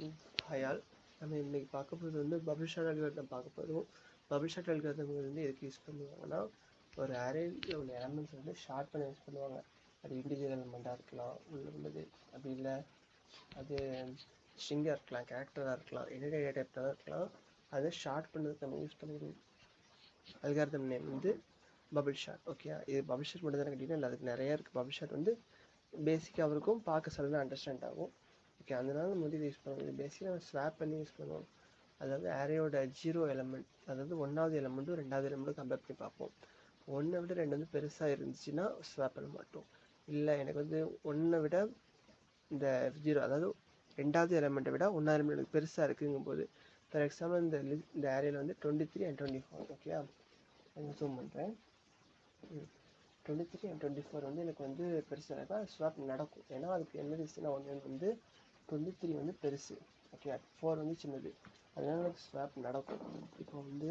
Hi all. நம்ம இன்னைக்கு பார்க்க போகிறது வந்து பபிள் ஷார்ட் அல்காரிதம் பார்க்க போகிறோம். பபிள் ஷார்ட் அல்காரிதம் வந்து எதுக்கு யூஸ் பண்ணுவாங்கன்னா, ஒரு அரேயில் உள்ள எலமெண்ட்ஸ் வந்து ஷார்ட் பண்ண யூஸ் பண்ணுவாங்க. அது இண்டிஜுவல் எலமெண்ட்டாக இருக்கலாம், உள்ளது அப்படி இல்லை அது ஸ்ட்ரிங்காக இருக்கலாம், கேரக்டராக இருக்கலாம், என்ன டேட்டா டைப்டாக இருக்கலாம். அதை ஷார்ட் பண்ணுறதுக்கு நம்ம யூஸ் பண்ணிக்கிறோம். அல்காரிதம் நேம் வந்து பபிள் ஷார்ட். ஓகே, இது பபிள் ஷார்ட் மட்டும் தானே கேட்டீங்கன்னா இல்லை, அதுக்கு நிறையா இருக்குது. பபிள் ஷார்ட் வந்து பேசிக்காக இருக்கும், பார்க்க சொல்லலாம் அண்டர்ஸ்டாண்ட் ஆகும். ஓகே, அதனால நம்ம வந்து யூஸ் பண்ணுவோம். இது பேசிக்காக நம்ம ஸ்வாப் பண்ணி யூஸ் பண்ணுவோம். அதாவது அரேயோட 0 எலமெண்ட், அதாவது 1வது எலமெண்ட்டும் 2வது எலமெண்ட்டும் கம்பேர் பண்ணி பார்ப்போம். 1 விட 2 வந்து பெருசாக இருந்துச்சுன்னா ஸ்வாப் பண்ண மாட்டோம். இல்லை எனக்கு வந்து 1 விட இந்த 0, அதாவது 2வது எலமெண்ட்டை விட 1வது எலமெண்ட் பெருசாக இருக்குங்கும் போது, ஃபார் எக்ஸாம்பிள் இந்த அரேயில் வந்து 23 and 24. ஓகே, நான் ஜூம் பண்ணுறேன். 23 and 24 வந்து எனக்கு வந்து பெருசாக இருக்கா, ஸ்வாப் நடக்கும். ஏன்னா அதுக்கு என்ன ரீசன், ஒன்று வந்து 23 வந்து பெருசு, ஓகே, 4 வந்து சின்னது, அதனால எனக்கு ஸ்வாப் நடக்கும். இப்போ வந்து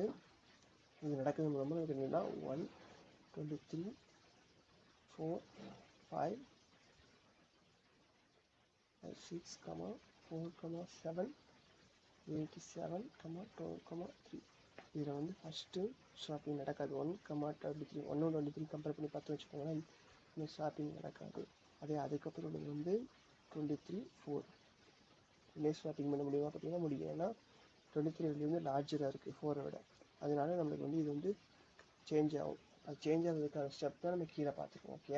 இது நடக்கிறது மூலமாக எனக்கு என்னன்னா 1, 23, 4, 5, 6, 4, 7, 87, 12, 3. இதில் வந்து ஃபஸ்ட்டு ஷாப்பிங் நடக்காது. 1, 23, 1 23 கம்பேர் பண்ணி பார்த்து வச்சுக்கோங்களேன், இந்த ஷாப்பிங் நடக்காது. அதே அதுக்கப்புறம் வந்து 23, 4 இதே ஷாப்பிங் பண்ண முடியுமா பார்த்தீங்கன்னா முடியும். ஏன்னா 23 வந்து லார்ஜராக இருக்குது 4 விட, அதனால நம்மளுக்கு வந்து இது வந்து சேஞ்ச் ஆகும். அது சேஞ்ச் ஆகிறதுக்கான ஸ்டெப் தான் நம்ம கீழே பார்த்துக்கோம். ஓகே,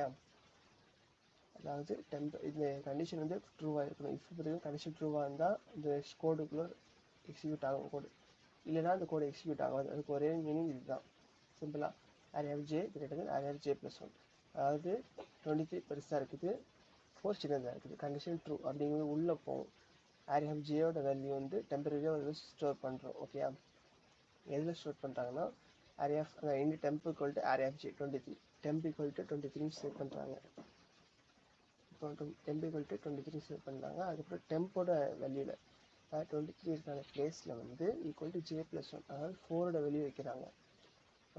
அதாவது இந்த கண்டிஷன் வந்து ட்ரூவாக இருக்கணும். இப்போ பார்த்தீங்கன்னா கண்டிஷன் ட்ரூவாக இருந்தால் இந்த கோடுக்குள்ளே எக்ஸிக்யூட் ஆகும் கோடு, இல்லைனா அந்த கோடு எக்ஸிக்யூட் ஆகாது. அதுக்கு ஒரே மீனிங் இதுதான், சிம்பிளாக array(j) > array(j+1). அதாவது 23 பெருசாக இருக்குது, 4 சின்னதாக இருக்குது, கண்டிஷன் ட்ரூ அப்படிங்கிறது உள்ளே போகும். array(j)யோட வேல்யூ வந்து டெம்பரரியாக ஒரு ஸ்டோர் பண்ணுறோம். ஓகே, எதில் ஸ்டோர் பண்ணுறாங்கன்னா array of இந்த temp = array(j) 23, temp = 23 சேவ் பண்ணுறாங்க. இப்போ temp = 23 சேவ் பண்ணுறாங்க. அதுக்கப்புறம் டெம்போட வேல்யூவில் 23 இருக்கான பிளேஸில் வந்து =j+1, அதாவது 4ஓட வேல்யூ வைக்கிறாங்க.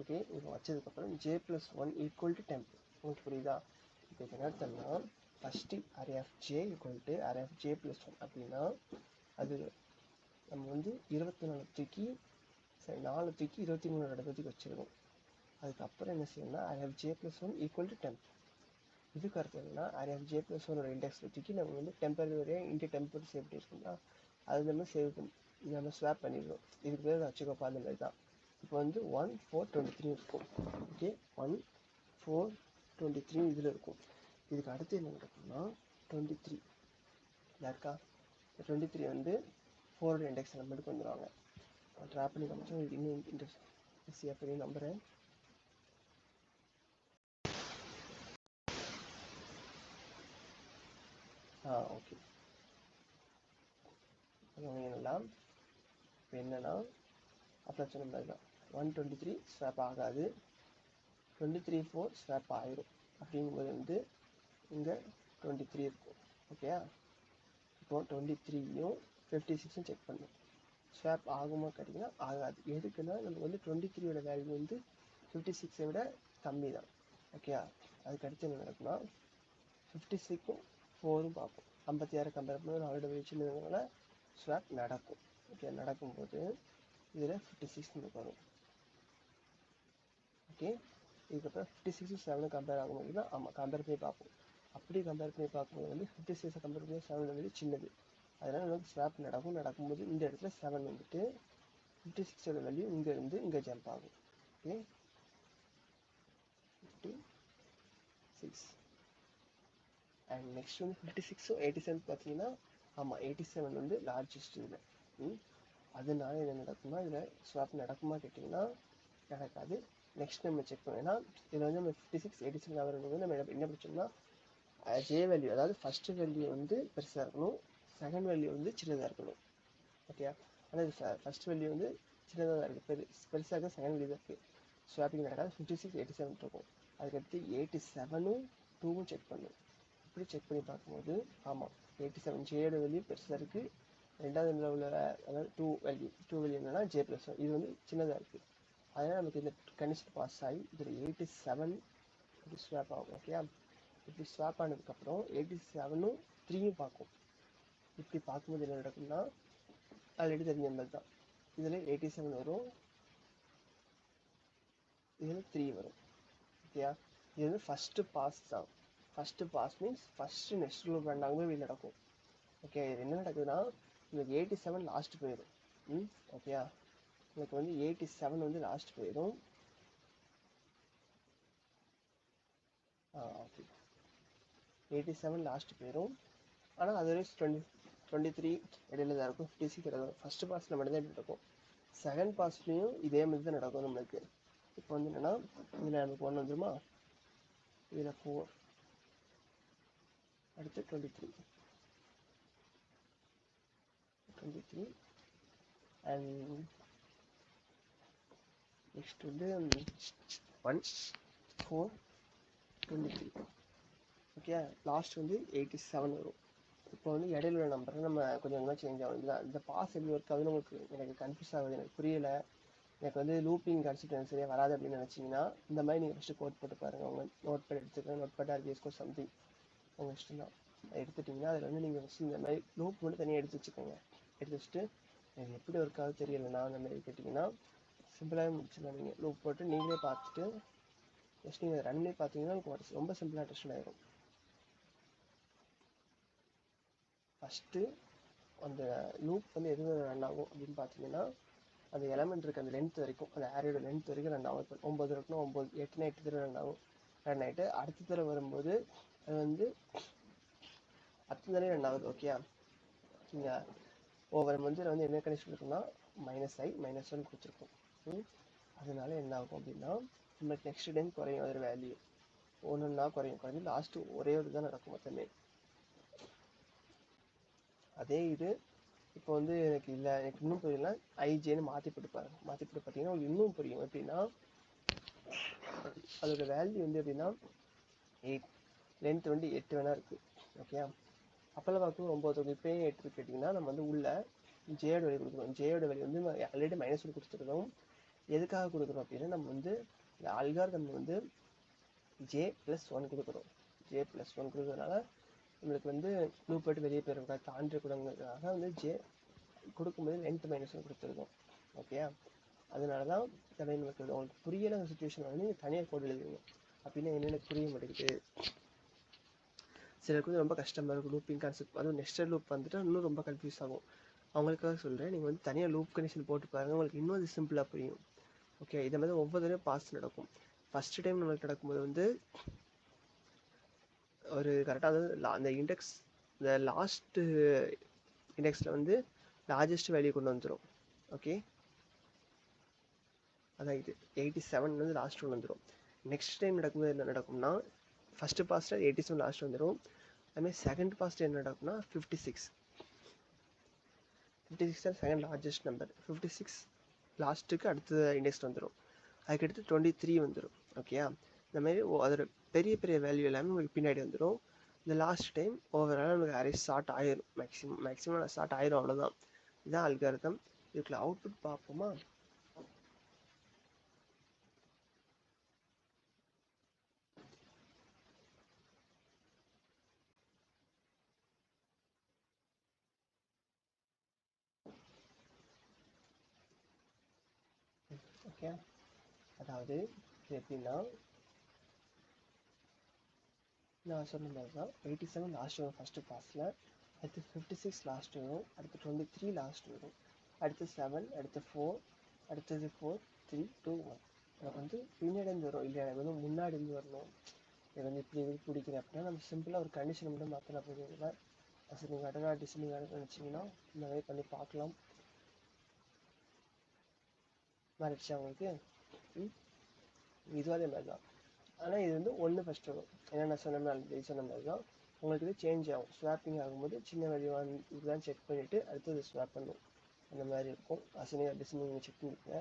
ஓகே, இப்போ வச்சதுக்கப்புறம் j+1 = temp. உங்களுக்கு புரியுதா? இப்போ இது என்ன அர்த்தம்னா, ஃபஸ்ட்டு array(j) = array(j+1) அப்படின்னா அது நம்ம வந்து 24 தூக்கி 4 தூக்கி 23 இடத்துக்கு வச்சிருக்கோம். அதுக்கப்புறம் என்ன செய்யணும்னா array(j+1 = temp. இதுக்கு அர்த்தம் என்னன்னா array(j+1) இண்டெக்ஸில் தூக்கி நம்ம வந்து டெம்பரரியாக இன்ட்டு டெம்பர் சேவ் பண்ணியிருக்கோம்னா அது நம்ம சேவ் பண்ணி நம்ம ஸ்வாப் பண்ணிடுறோம். இதுக்கு பேர் வச்சுக்கோப்பா, அந்த மாதிரி தான். இப்போ வந்து 1, 4, 23 இருக்கும். ஓகே, 1, 4, 23 இதில் இருக்கும். இதுக்கு அடுத்து என்ன நடக்கும்னா 23 யாருக்கா 23 வந்து 4 இண்டெக்ஸ் எலமெண்ட்டுக்கு வந்துடுவாங்க. ட்ராப் பண்ணி காமிச்சோம். இது இன்னும் ஈஸியாக பண்ணி நம்புகிறேன். ஓகே, என்னெல்லாம் இப்போ என்னென்னா அப்போ சொன்ன மாதிரி தான் 123 ஸ்வாப் ஆகாது, 23, 4 ஸ்வாப் ஆயிரும். அப்படிங்கும்போது வந்து இங்கே 23 இருக்கும். ஓகேயா, இப்போ 23யும் 56ம் செக் பண்ணும். ஸ்வாப் ஆகுமா கேட்டிங்கன்னா ஆகாது. எதுக்குன்னா நம்ம வந்து 23யோட வேல்யூ வந்து 56ஐ விட கம்மி தான். ஓகேயா, அதுக்கடுத்து என்ன நடக்கும்னா 56ம் 4ம் பார்ப்போம். 56 கம்பேர் பண்ணி 4 வேல்யூ சின்னதுனால ஸ்வாப் நடக்கும். ஓகே, நடக்கும்போது இதில் 56 வரும். ஓகே, இதுக்கப்புறம் 56 7 கம்பேர் ஆகும்போது தான் கம்பேர் பண்ணி பார்ப்போம். அப்படி கம்பேர் பண்ணி பார்க்கும்போது வந்து 56 கம்பேர் பண்ணி 7 வந்து சின்னது, அதனால் நமக்கு ஸ்வாப் நடக்கும்போது இந்த இடத்துல 7 வந்துட்டு 56ஓட வேல்யூ இங்கே இருந்து இங்கே ஜம்ப் ஆகும். ஓகே, 56 அண்ட் நெக்ஸ்ட் வந்து 56ம் 87 பார்த்தீங்கன்னா 87 வந்து லார்ஜஸ்ட் இதில். அதனால என்ன நடக்கும்னா இதில் ஸ்வாப் நடக்குமா கேட்டிங்கன்னா நடக்காது. நெக்ஸ்ட் நம்ம செக் பண்ணோம். ஏன்னா இதில் வந்து நம்ம 56, 87 ஆகிறவங்க நம்ம என்ன படிச்சோம்னா ஜே வேல்யூ, அதாவது ஃபஸ்ட்டு வேல்யூ வந்து பெருசாக இருக்கணும், செகண்ட் வேல்யூ வந்து சின்னதாக இருக்கணும். ஓகே, ஆனால் ஃபஸ்ட் வேல்யூ வந்து சின்னதாக தான் இருக்குது, பெருசாக இருக்க செகண்ட் வேல்யூ தான் இருக்குது. ஸ்வாப்பிங் நடக்காது. 56, 87 இருக்கும். அதுக்கடுத்து 87ம் 2வும் செக் பண்ணும். இப்படி செக் பண்ணி பார்க்கும்போது 87 ஜேயோட வேல்யூ பெருசாக இருக்குது, ரெண்டாவது உள்ள அதாவது 2 வேல்யூ என்னன்னா j+1, இது வந்து சின்னதாக இருக்குது. அதனால் நமக்கு இந்த கண்டிஷன் பாஸ் ஆகி இதில் 87 இப்படி ஸ்வாப் ஆகும். ஓகே, இப்படி ஸ்வாப் ஆனதுக்கப்புறம் 87ம் 3யும் பார்க்கும். இப்படி பார்க்கும்போது என்ன நடக்கும்னா ஆல்ரெடி தெரிஞ்ச மாதிரி தான். இதில் 87 வரும், இதில் 3 வரும். ஓகேயா, இது வந்து ஃபஸ்ட்டு பாஸ் தான். First pass means first next loop ரெண்டாகுமே இப்படி நடக்கும். ஓகே, இது என்ன நடக்குதுன்னா உங்களுக்கு 87 லாஸ்ட் போயிடும். ஓகேயா, உங்களுக்கு வந்து 87 வந்து லாஸ்ட் போயிடும். ஓகே, 87 லாஸ்ட் போயிடும். ஆனால் அது வரைக்கும் 23 இடையில தான் இருக்கும், 56 இருக்கும். ஃபஸ்ட்டு பாஸில் மட்டும்தான் இப்படி நடக்கும். செகண்ட் பாஸ்லேயும் இதே மாதிரி தான் நடக்கும் நம்மளுக்கு. இப்போ வந்து என்னென்னா இதில் நமக்கு 1 வந்துருமா, இதில் 4, அடுத்து 23 அண்ட் நெக்ஸ்ட் வந்து 1 4 23. ஓகே, லாஸ்ட் வந்து 87 வரும். இப்போ வந்து இடையில உள்ள நம்பரை நம்ம கொஞ்சம் கொஞ்சமாக சேஞ்ச் ஆகும். இந்த பாஸ் எப்படி ஒர்க் ஆகுதுன்னு உங்களுக்கு எனக்கு கன்ஃபியூஸ் ஆகுது, எனக்கு புரியலை, எனக்கு வந்து லூப்பிங் கான்செப்ட் எனக்கு சரியாக வராது அப்படின்னு நினச்சிங்கன்னா இந்த மாதிரி நீங்கள் ஃபஸ்ட்டு கோட் போட்டு பாருங்கள். உங்கள் நோட் பேட் எடுத்துக்கலாம், நோட் பேட் ஆர்பிஎஸ்கோ சம்திங் உங்கள் இஷ்டம் தான். அதை எடுத்துட்டிங்கன்னா அதில் வந்து நீங்கள் ஃபஸ்ட்டு இந்த மாதிரி லூப் மட்டும் தனியாக எடுத்து வச்சுக்கோங்க. எடுத்து வச்சுட்டு எனக்கு எப்படி ஒர்க் ஆகுது தெரியலைண்ணா அந்த மாதிரி கேட்டிங்கன்னா சிம்பிளாகவே முடிச்சிடலாம். நீங்கள் லூப் போட்டு நீங்களே பார்த்துட்டு ஜஸ்ட் நீங்கள் ரன் பண்ணி பார்த்தீங்கன்னா உங்களுக்கு ரொம்ப சிம்பிளாக டெஸ்ட் ஆகிடும். ஃபஸ்ட்டு அந்த லூப் வந்து எது ரன் ஆகும் அப்படின்னு பார்த்தீங்கன்னா அந்த எலமெண்ட் இருக்குது அந்த லென்த் வரைக்கும், அந்த ஆரியோட லென்த் வரைக்கும் ரன் ஆகும். இப்போ 9 இருக்குன்னா 9, 8னா 8 தடவை ரன் ஆகும். ரன் ஆகிட்டு அடுத்த தடவை வரும்போது அது வந்து 10 தடவை ரன் ஆகுது. ஓகே, நீங்கள் ஒவ்வொரு மந்தில் வந்து என்ன கண்டிஷன் இருக்குன்னா -i -1 கொடுத்துருக்கோம். அதனால என்ன ஆகும் அப்படின்னா நம்மளுக்கு நெக்ஸ்ட் டைம் குறையும் அதோட வேல்யூ, ஒன்றுன்னா குறைஞ்சு லாஸ்ட்டு ஒரே ஒரு தான் நடக்கும் மொத்தமே. அதே இது இப்போ வந்து எனக்கு இல்லை, எனக்கு இன்னும் புரியல, ஐஜேன்னு மாற்றி போட்டு பாருங்க. மாற்றி போட்டு பார்த்தீங்கன்னா உங்களுக்கு இன்னும் புரியும். எப்படின்னா அதோட வேல்யூ வந்து எப்படின்னா 8, லென்த் வந்து 8 வேணா இருக்குது. ஓகே, அப்போல்லாம் பார்க்கும் 9 இப்போயும் 8 கேட்டிங்கன்னா நம்ம வந்து உள்ள ஜேயோட வேல்யூ கொடுக்குறோம். ஜேயோட வேல்யூ வந்து ஆல்ரெடி -1 கொடுத்துருக்கோம். எதுக்காக கொடுக்குறோம் அப்படின்னா நம்ம வந்து இந்த அல்காரிதம் வந்து j+1 கொடுக்குறோம். j+1 கொடுக்குறதுனால நம்மளுக்கு வந்து லூப் போட்டு வெளியே போயிருக்கா தாண்டி கூடங்கிறதுக்காக வந்து ஜே கொடுக்கும்போது லென்த் -1 கொடுத்துருக்கோம். ஓகே, அதனால தான் நமக்கு உங்களுக்கு புரியலை அந்த சுச்சுவேஷன் வந்து நீங்கள் தனியாக கோட் எழுதுவீங்க. அப்படின்னா என்னென்ன புரிய மாட்டேங்குது, சிலருக்கு வந்து ரொம்ப கஷ்டமாக இருக்கும் லூப்பிங் கான்செப்ட். அதுவும் நெக்ஸ்ட் லூப் வந்துட்டு இன்னும் ரொம்ப கன்ஃபியூஸ் ஆகும். அவங்களுக்காக சொல்கிறேன், நீங்கள் வந்து தனியாக லூப் கண்டிஷன் போட்டு பாருங்கள், உங்களுக்கு இன்னும் அது சிம்பிளாக புரியும். ஓகே, இதை மாதிரி ஒவ்வொரு தடவையும் பாஸ் நடக்கும். ஃபஸ்ட்டு டைம் நம்மளுக்கு நடக்கும்போது வந்து ஒரு கரெக்டாக அந்த இண்டெக்ஸ் இந்த லாஸ்ட்டு இண்டெக்ஸில் வந்து லார்ஜஸ்ட் வேல்யூ கொண்டு வந்துடும். ஓகே, அதான் இது 87 வந்து லாஸ்ட் ஒன்று வந்துடும். நெக்ஸ்ட் டைம் நடக்கும்போது என்ன நடக்கும்னா ஃபஸ்ட்டு பாஸ்ட்டில் 87 லாஸ்ட் வந்துடும். அதுமாதிரி செகண்ட் பாஸ்ட்டில் என்ன நடக்கும்னா 56 தான் செகண்ட் லார்ஜஸ்ட் நம்பர். 56 லாஸ்ட்டுக்கு அடுத்த இண்டெக்ஸ் வந்துடும். அதுக்கடுத்து 23 வந்துடும். ஓகே, இந்த மாதிரி அதோட பெரிய பெரிய வேல்யூ எல்லாமே உங்களுக்கு பின்னாடி வந்துடும். இந்த லாஸ்ட் டைம் ஓவரால் நமக்கு அரே ஸ்டார்ட் ஆயிரும், மேக்ஸிமம் ஸ்டார்ட் ஆயிரும். அவ்வளோதான், இதுதான் அல்காரிதம். இதுக்குள்ள அவுட்புட் பார்ப்போமா. ஓகே, அதாவது எப்படின்னா நான் சொன்ன மாதிரி தான் 87 லாஸ்ட் வரும் ஃபஸ்ட்டு பாஸில், அடுத்து 56 லாஸ்ட் வரும், அடுத்து 23 லாஸ்ட் வரும், அடுத்து 7, அடுத்து 4, அடுத்தது 4, 3, 2, 1. எனக்கு வந்து பின்னாடி இருந்து வரும், இல்லை எனக்கு வந்து முன்னாடி இருந்து வரணும், எனக்கு வந்து இப்படி இது பிடிக்கிறேன் அப்படின்னா நம்ம சிம்பிளாக ஒரு கண்டிஷன் மட்டும் மாற்றினா போதுங்களா. அது நீங்கள் அடரா டிசைனிங் நினச்சிங்கன்னா இந்த மாதிரி பண்ணி பார்க்கலாம். மாறிடுச்சு அவங்களுக்கு. இதுவும் அதே மாதிரி தான், ஆனால் இது வந்து 1 ஃபஸ்ட்டு வரும். ஏன்னா நான் சொன்ன மாதிரி தான் உங்களுக்கு இது சேஞ்ச் ஆகும். ஸ்வாப்பிங் ஆகும்போது சின்ன வேல்யூவாக இதுதான் செக் பண்ணிவிட்டு அடுத்தது ஸ்வாப் பண்ணும். அந்த மாதிரி இருக்கும். அசனியாக டிசைனிங் செக் பண்ணிக்கங்க.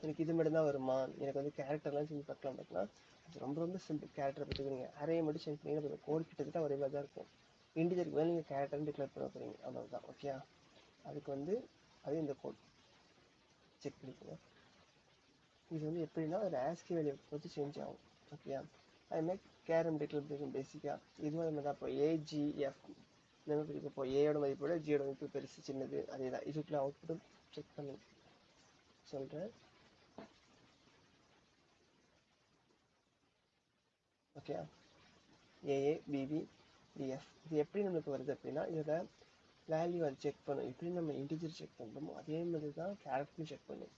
எனக்கு இது மட்டும் தான் வருமா, எனக்கு வந்து கேரக்டர்லாம் செஞ்சு பார்க்கலாம் பார்க்கலாம். அது ரொம்ப ரொம்ப சிம்பிள். கேரக்டரை பற்றி நீங்கள் அரையை மட்டும் சேஞ்ச் பண்ணிங்கன்னா கோட் கிட்டத்தட்ட ஒரே மாதிரி தான் இருக்கும். இண்டிஜருக்கு மேலே நீங்கள் கேரக்டர்னு டிக்ளேர் பண்ண போகிறீங்க, அவ்வளோதான். ஓகே, அதுக்கு வந்து அது இந்த கோட் செக் பண்ணிக்கோங்க. இது வந்து எப்படின்னா ஒரு ஆஸ்கி வேல்யூ பொறுத்து சேஞ்ச் ஆகும். ஓகே, அதுமாதிரி கேரம் டிக்ளேர் பேசிக்காக இதுவும் அது மாதிரி தான். இப்போ ஏஜிஎஃப் இந்த மாதிரி பிரிக்க இப்போ ஏயோட மதிப்போட ஜியோட மதிப்பு பெருசு சின்னது அதே தான். இதுக்குள்ள அவுட்புட்டும் செக் பண்ணி சொல்கிறேன். ஓகே, ஏஏ பிபி டிஎஃப் இது எப்படி நம்மளுக்கு வருது அப்படின்னா, இதில் வேல்யூ அது செக் பண்ணும். எப்படி நம்ம இன்டிஜர் செக் பண்ணுறோமோ அதே மாதிரி தான் கேரக்டரும் செக் பண்ணும்.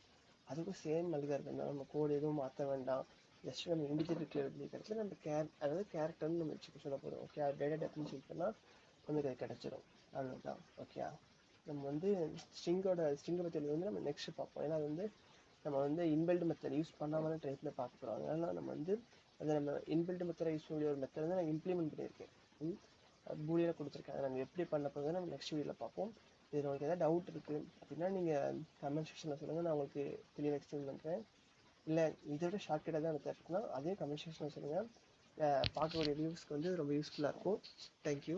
அதுக்கும் சேம் அல்காரிதம் தான். நம்ம கோடு எதுவும் மாற்ற வேண்டாம். ஜஸ்ட் நம்ம இன்டிஜர் இருக்கிறதுல நம்ம அதாவது கேரக்டர்னு நம்ம செக் சொல்ல போகிறோம். ஓகே, டேட்டா டெஃபினிஷன் செக் பண்ணால் நமக்கு அது கிடச்சிடும். அவ்வளோதான். ஓகே, நம்ம வந்து ஸ்ட்ரிங்கை பற்றி வந்து நம்ம நெக்ஸ்ட் பார்ப்போம். ஏன்னா அது வந்து நம்ம வந்து இன்பில்ட் மெத்தட் யூஸ் பண்ணாமல் டைப்பில் பார்க்க போகிறோம். அதனால நம்ம வந்து அதை நம்ம இன்பில்ட் மெத்தடை யூஸ் பண்ணி ஒரு மெத்தட் தான் நான் இம்ப்ளிமெண்ட் பண்ணியிருக்கேன். பூலியில் கொடுத்துருக்கேன். நம்ம எப்படி பண்ண போகிறத நம்ம நெக்ஸ்ட் வீடியோவில் பார்ப்போம். இதில் உங்களுக்கு எதாவது டவுட் இருக்குது அப்படின்னா நீங்கள் கமெண்ட் செக்ஷனில் சொல்லுங்கள். நான் உங்களுக்கு தெளிவாக எக்ஸ்பிளைன் பண்ணுறேன். இல்லை இதோட ஷார்ட்கட்டாக தான் மெத்தட் இருக்குன்னா அதே கமெண்ட் செக்ஷனில் சொல்லுங்கள். பார்க்கக்கூடிய வியூஸ்க்கு வந்து ரொம்ப யூஸ்ஃபுல்லாக இருக்கும். தேங்க்யூ.